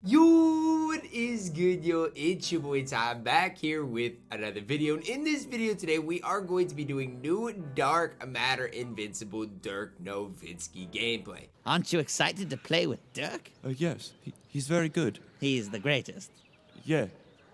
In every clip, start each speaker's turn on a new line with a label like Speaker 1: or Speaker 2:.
Speaker 1: Yo, what is good, yo? It's your boy Ty, back here with another video. And in this video today, we are going to be doing new Dark Matter Invincible Dirk Nowitzki gameplay.
Speaker 2: Aren't you excited to play with Dirk?
Speaker 3: Yes, he's very good.
Speaker 2: He's the greatest.
Speaker 3: Yeah,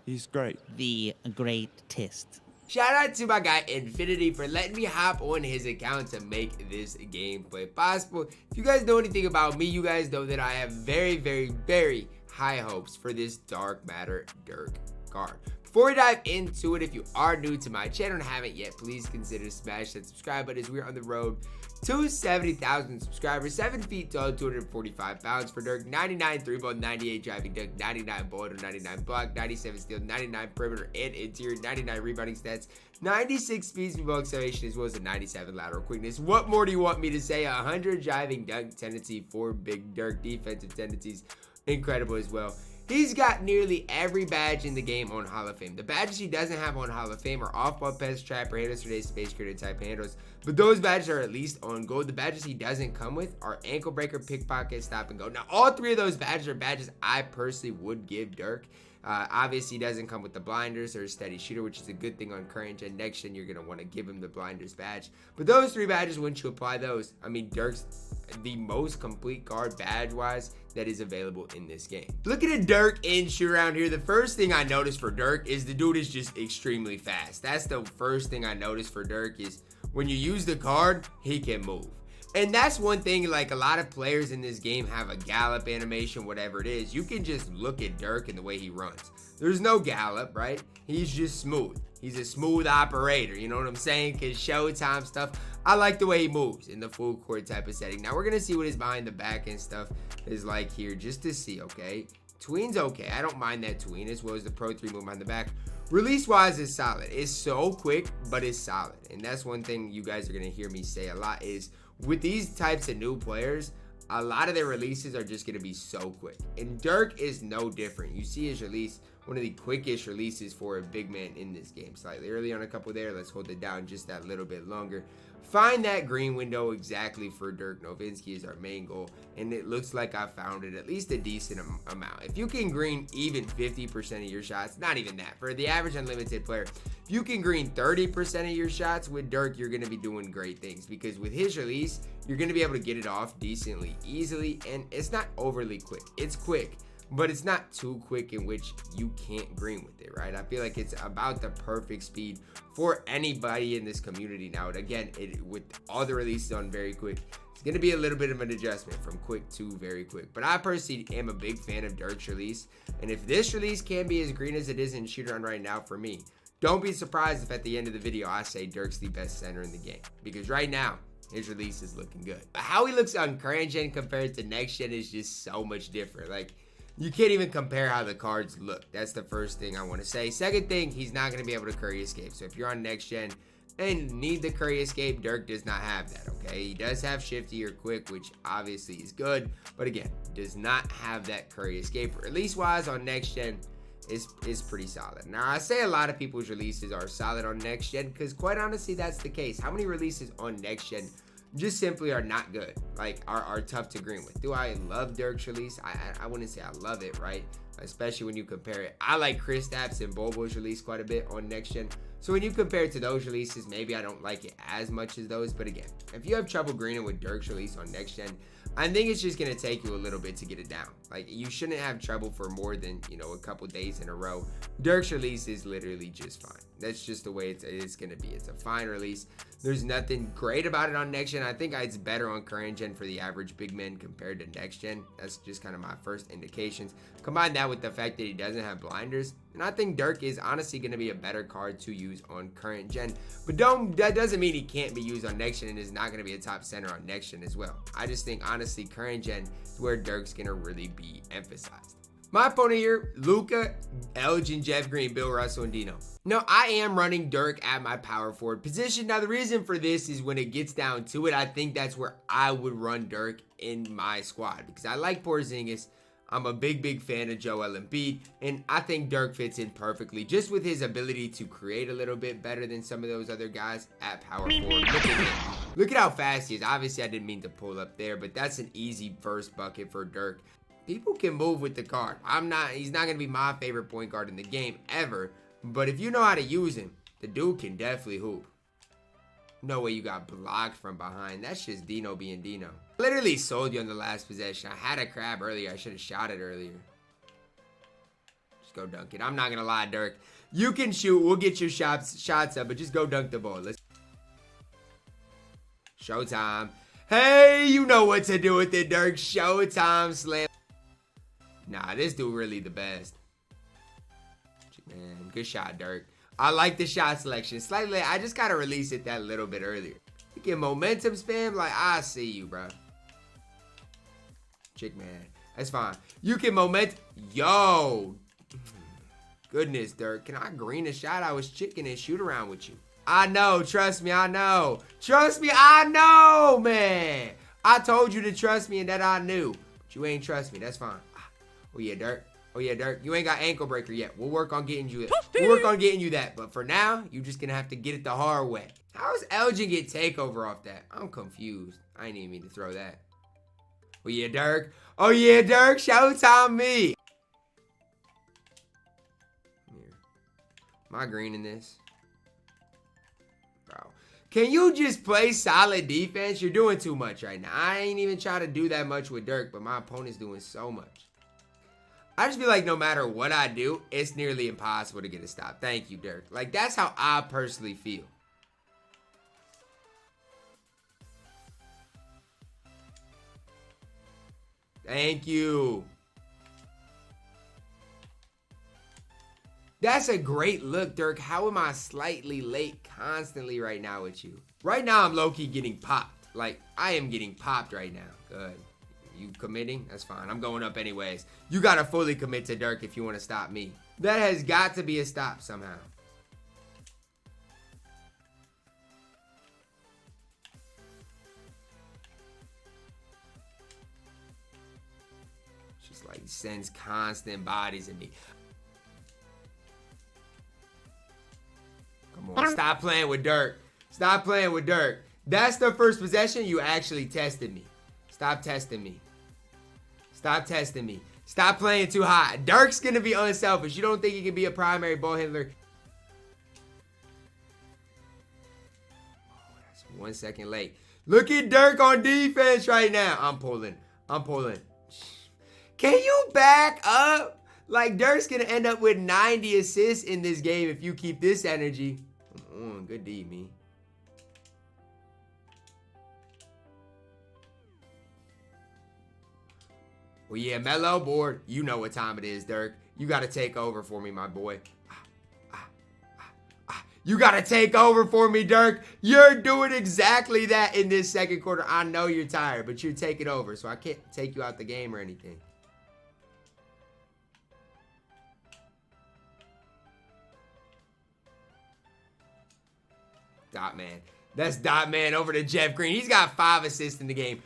Speaker 3: he's great.
Speaker 2: The greatest.
Speaker 1: Shout out to my guy Infinity for letting me hop on his account to make this gameplay possible. If you guys know anything about me, you guys know that I have very high hopes for this Dark Matter Dirk card. Before we dive into it, if you are new to my channel and haven't yet, please consider smash that subscribe button as we're on the road to 70,000 subscribers. 7 feet tall, 245 pounds for Dirk, 99 3-ball, 98 driving dunk, 99 ball, 99 block, 97 steal, 99 perimeter and interior, 99 rebounding stats, 96 speed, ball acceleration, as well as a 97 lateral quickness. What more do you want me to say? 100 driving dunk tendency for Big Dirk, defensive tendencies incredible as well. He's got nearly every badge in the game on Hall of Fame. The badges he doesn't have on Hall of Fame are off-ball pass, trapper, handles, today's space creator type handles. But those badges are at least on gold. The badges he doesn't come with are ankle breaker, pickpocket, stop and go. Now, all three of those badges are badges I personally would give Dirk. Obviously, he doesn't come with the blinders or a steady shooter, which is a good thing on current gen. Next gen, you're going to want to give him the blinders badge. But those three badges, once you apply those, I mean, Dirk's the most complete card badge-wise that is available in this game. Looking at Dirk in shoot around here, the first thing I noticed for Dirk is the dude is just extremely fast. That's the first thing I noticed for Dirk is when you use the card, he can move. And that's one thing, like a lot of players in this game have a gallop animation, whatever it is. You can just look at Dirk and the way he runs. There's no gallop, right? He's just smooth. He's a smooth operator, you know what I'm saying? Because Showtime stuff, I like the way he moves in the full court type of setting. Now we're going to see what his behind the back and stuff is like here just to see, okay? Tween's okay. I don't mind that tween as well as the Pro 3 move behind the back. Release-wise is solid. It's so quick, but it's solid. And that's one thing you guys are going to hear me say a lot is with these types of new players, a lot of their releases are just going to be so quick. And Dirk is no different. You see his release, one of the quickest releases for a big man in this game. Slightly early on a couple there. Let's hold it down just that little bit longer. Find that green window exactly for Dirk Nowitzki is our main goal. And it looks like I found it at least a decent amount. If you can green even 50% of your shots, not even that. For the average unlimited player, if you can green 30% of your shots with Dirk, you're going to be doing great things. Because with his release, you're going to be able to get it off decently, easily. And it's not overly quick. It's quick, but it's not too quick in which you can't green with it, right? I feel like it's about the perfect speed for anybody in this community now. And again, with all the releases on very quick, it's going to be a little bit of an adjustment from quick to very quick. But I personally am a big fan of Dirk's release. And if this release can be as green as it is in shoot around right now for me, don't be surprised if at the end of the video I say Dirk's the best center in the game. Because right now, his release is looking good. How he looks on current gen compared to next gen is just so much different. Like, you can't even compare how the cards look. That's the first thing I want to say. Second thing, he's not going to be able to curry escape. So if you're on next gen and need the curry escape, Dirk does not have that, okay? He does have shifty or quick, which obviously is good. But again, does not have that curry escape. Release-wise on next gen is pretty solid. Now, I say a lot of people's releases are solid on next gen because quite honestly, that's the case. How many releases on next gen just simply are not good, like are tough to green with? Do I love Dirk's release? I wouldn't say I love it, right? Especially when you compare it. I like Kristaps and Bobo's release quite a bit on next gen. So when you compare it to those releases, maybe I don't like it as much as those. But again, if you have trouble greening with Dirk's release on next gen, I think it's just going to take you a little bit to get it down. Like, you shouldn't have trouble for more than, you know, a couple days in a row. Dirk's release is literally just fine. That's just the way it's going to be. It's a fine release. There's nothing great about it on next gen. I think it's better on current gen for the average big man compared to next gen. That's just kind of my first indications. Combine that with the fact that he doesn't have blinders, and I think Dirk is honestly going to be a better card to use on current gen. But that doesn't mean he can't be used on next gen and is not going to be a top center on next gen as well. I just think honestly current gen is where Dirk's going to really be emphasized. My opponent here, Luka, Elgin, Jeff Green, Bill Russell, and Dino. Now, I am running Dirk at my power forward position. Now, the reason for this is when it gets down to it, I think that's where I would run Dirk in my squad because I like Porzingis. I'm a big fan of Joel Embiid, and I think Dirk fits in perfectly just with his ability to create a little bit better than some of those other guys at power forward. Look at him. Look at how fast he is. Obviously, I didn't mean to pull up there, but that's an easy first bucket for Dirk. People can move with the card. He's not going to be my favorite point guard in the game ever. But if you know how to use him, the dude can definitely hoop. No way you got blocked from behind. That's just Dino being Dino. Literally sold you on the last possession. I had a crab earlier. I should have shot it earlier. Just go dunk it. I'm not going to lie, Dirk. You can shoot. We'll get your shots up, but just go dunk the ball. Let's. Showtime. Hey, you know what to do with it, Dirk. Showtime slam. Nah, this dude really the best. Man, good shot, Dirk. I like the shot selection. Slightly late. I just got to release it that little bit earlier. You get momentum spam. Like, I see you, bro. Chick, man. That's fine. You can momentum. Yo. Goodness, Dirk. Can I green a shot? I was chicken and shoot around with you. I know. Trust me. I know. Trust me. I know, man. I told you to trust me and that I knew. But you ain't trust me. That's fine. Oh, yeah, Dirk. Oh, yeah, Dirk. You ain't got ankle breaker yet. We'll work on getting you it. We'll work on getting you that. But for now, you're just going to have to get it the hard way. How does Elgin get takeover off that? I'm confused. I didn't even mean to throw that. Oh, yeah, Dirk. Oh, yeah, Dirk. Showtime me. Here. Am I green in this? Bro. Can you just play solid defense? You're doing too much right now. I ain't even trying to do that much with Dirk, but my opponent's doing so much. I just feel like no matter what I do, it's nearly impossible to get a stop. Thank you, Dirk. Like, that's how I personally feel. Thank you. That's a great look, Dirk. How am I slightly late constantly right now with you? Right now, I'm low-key getting popped. Like, I am getting popped right now. Good. You committing? That's fine. I'm going up anyways. You got to fully commit to Dirk if you want to stop me. That has got to be a stop somehow. It's just like he sends constant bodies at me. Come on. Stop playing with Dirk. Stop playing with Dirk. That's the first possession. You actually tested me. Stop testing me. Stop testing me. Stop playing too high. Dirk's going to be unselfish. You don't think he can be a primary ball handler? Oh, that's 1 second late. Look at Dirk on defense right now. I'm pulling. I'm pulling. Can you back up? Like, Dirk's going to end up with 90 assists in this game if you keep this energy. Come on. Good D, me. Well, yeah, Melo board. You know what time it is, Dirk. You got to take over for me, my boy. You got to take over for me, Dirk. You're doing exactly that in this second quarter. I know you're tired, but you're taking over, so I can't take you out the game or anything. Dot man. That's Dot man over to Jeff Green. He's got 5 assists in the game.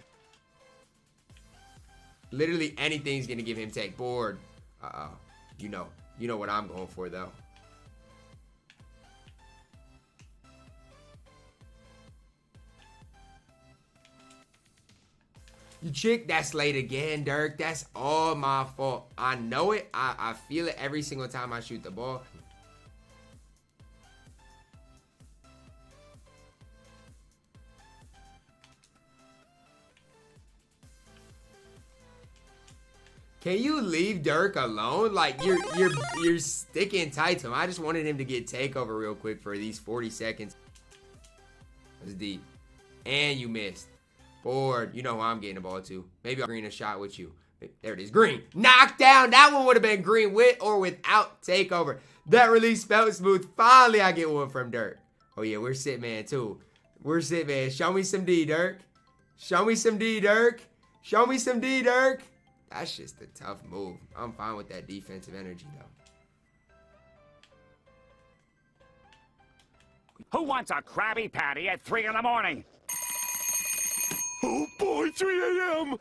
Speaker 1: Literally anything's going to give him take. Board. Uh-oh. You know what I'm going for, though. You chick, that's late again, Dirk. That's all my fault. I know it. I feel it every single time I shoot the ball. Can you leave Dirk alone? Like, you're sticking tight to him. I just wanted him to get takeover real quick for these 40 seconds. That's deep. And you missed. Board. You know who I'm getting the ball to. Maybe I'll green a shot with you. There it is. Green. Knockdown. That one would have been green with or without takeover. That release felt smooth. Finally, I get one from Dirk. Oh, yeah. We're sit man, too. We're sit man. Show me some D, Dirk. Show me some D, Dirk. Show me some D, Dirk. That's just a tough move. I'm fine with that defensive energy, though.
Speaker 4: Who wants a Krabby Patty at 3 in the morning?
Speaker 3: Oh boy, 3 a.m.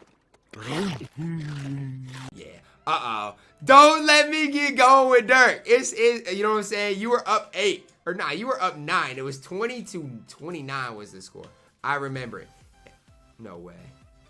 Speaker 1: Yeah. Uh-oh. Don't let me get going with Dirk. It's you know what I'm saying? You were up 8. Or nah, you were up 9. It was 20-29 was the score. I remember it. No way.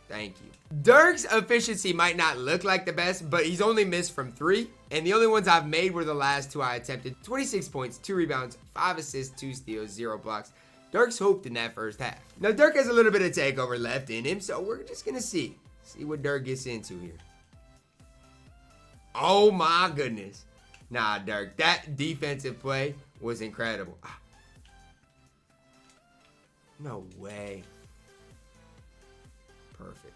Speaker 1: Thank you. Dirk's efficiency might not look like the best, but he's only missed from 3. And the only ones I've made were the last 2 I attempted. 26 points, 2 rebounds, 5 assists, 2 steals, 0 blocks. Dirk's hooped in that first half. Now, Dirk has a little bit of takeover left in him, so we're just going to see what Dirk gets into here. Oh, my goodness. Nah, Dirk, that defensive play was incredible. No way. Perfect.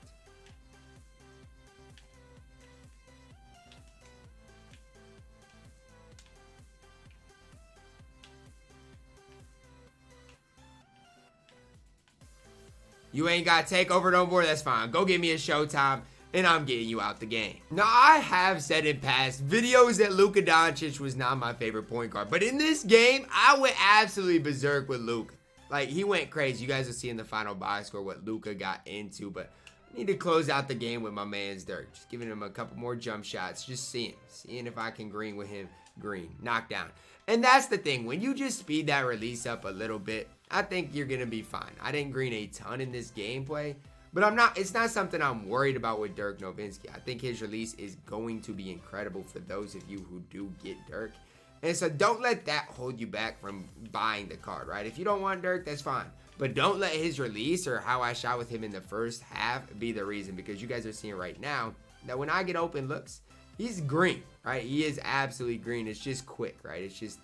Speaker 1: You ain't got takeover no more, that's fine. Go get me a showtime, and I'm getting you out the game. Now, I have said in past videos that Luka Doncic was not my favorite point guard, but in this game, I went absolutely berserk with Luka. Like, he went crazy. You guys will see in the final box score what Luka got into, but I need to close out the game with my man's Dirk. Just giving him a couple more jump shots, just seeing if I can green with him. Green, knockdown. And that's the thing, when you just speed that release up a little bit, I think you're gonna be fine. I didn't green a ton in this gameplay, but it's not something I'm worried about with Dirk Nowitzki. I think his release is going to be incredible for those of you who do get Dirk. And so don't let that hold you back from buying the card, right? If you don't want Dirk, that's fine. But don't let his release or how I shot with him in the first half be the reason, because you guys are seeing right now that when I get open looks, he's green, right? He is absolutely green. It's just quick, right? It's just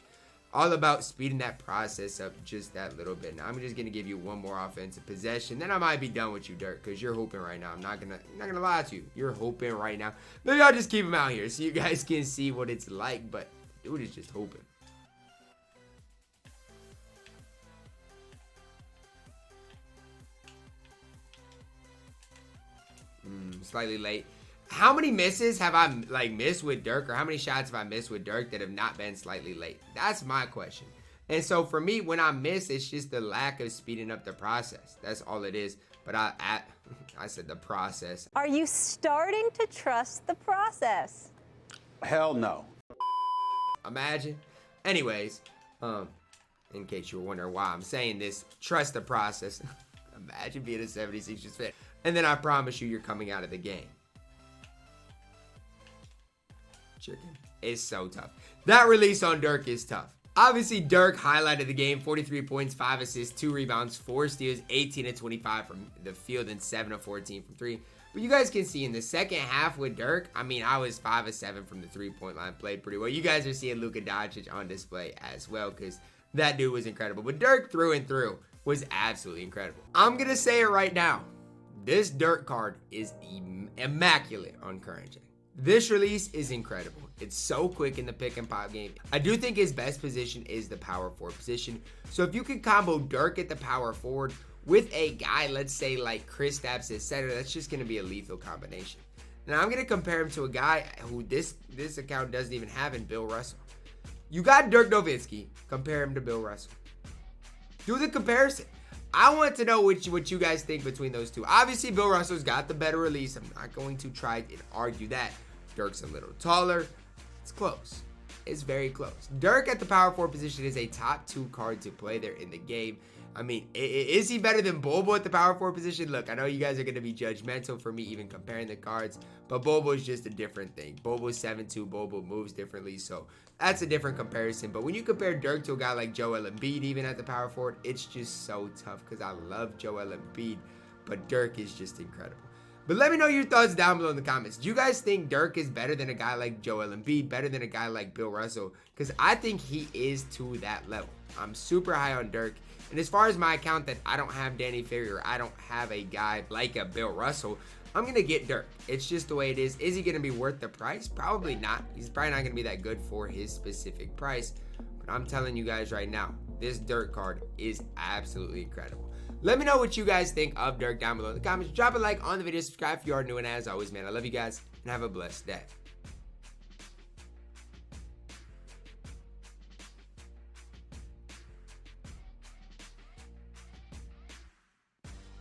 Speaker 1: all about speeding that process up just that little bit. Now, I'm just going to give you one more offensive possession. Then I might be done with you, Dirk, because you're hooping right now. I'm not gonna lie to you. You're hooping right now. Maybe I'll just keep him out here so you guys can see what it's like, but dude is just hooping. Slightly late. How many misses have I missed with Dirk, or how many shots have I missed with Dirk that have not been slightly late? That's my question. And so for me, when I miss, it's just the lack of speeding up the process. That's all it is. But I said the process.
Speaker 5: Are you starting to trust the process?
Speaker 6: Hell no.
Speaker 1: Imagine. Anyways, in case you were wondering why I'm saying this, trust the process. Imagine being a 76ers fan. And then I promise you're coming out of the game. Chicken. It's so tough. That release on Dirk is tough. Obviously, Dirk highlighted the game. 43 points, 5 assists, 2 rebounds, 4 steals, 18 of 25 from the field, and 7 of 14 from 3. But you guys can see in the second half with Dirk, I mean, I was 5 of 7 from the 3-point line. Played pretty well. You guys are seeing Luka Doncic on display as well, because that dude was incredible. But Dirk through and through was absolutely incredible. I'm going to say it right now. This Dirk card is immaculate on current gen. This release is incredible. It's so quick in the pick and pop game. I do think his best position is the power forward position. So if you can combo Dirk at the power forward with a guy, let's say like Kristaps, etc., that's just going to be a lethal combination. Now I'm going to compare him to a guy who this account doesn't even have in Bill Russell. You got Dirk Nowitzki, compare him to Bill Russell. Do the comparison. I want to know what you guys think between those two. Obviously, Bill Russell's got the better release. I'm not going to try and argue that. Dirk's a little taller. It's close. It's very close. Dirk at the power forward position is a top 2 card to play there in the game. I mean, is he better than Bobo at the power forward position? Look, I know you guys are going to be judgmental for me even comparing the cards, but Bobo is just a different thing. Bobo's 7'2", Bobo moves differently, so that's a different comparison. But when you compare Dirk to a guy like Joel Embiid even at the power forward, it's just so tough because I love Joel Embiid, but Dirk is just incredible. But let me know your thoughts down below in the comments. Do you guys think Dirk is better than a guy like Joel Embiid, better than a guy like Bill Russell? Because I think he is to that level. I'm super high on Dirk. And as far as my account that I don't have Danny Ferry or I don't have a guy like a Bill Russell, I'm going to get Dirk. It's just the way it is. Is he going to be worth the price? Probably not. He's probably not going to be that good for his specific price. But I'm telling you guys right now, this Dirk card is absolutely incredible. Let me know what you guys think of Dirk down below in the comments. Drop a like on the video, subscribe if you are new, and as always, man, I love you guys, and have a blessed day.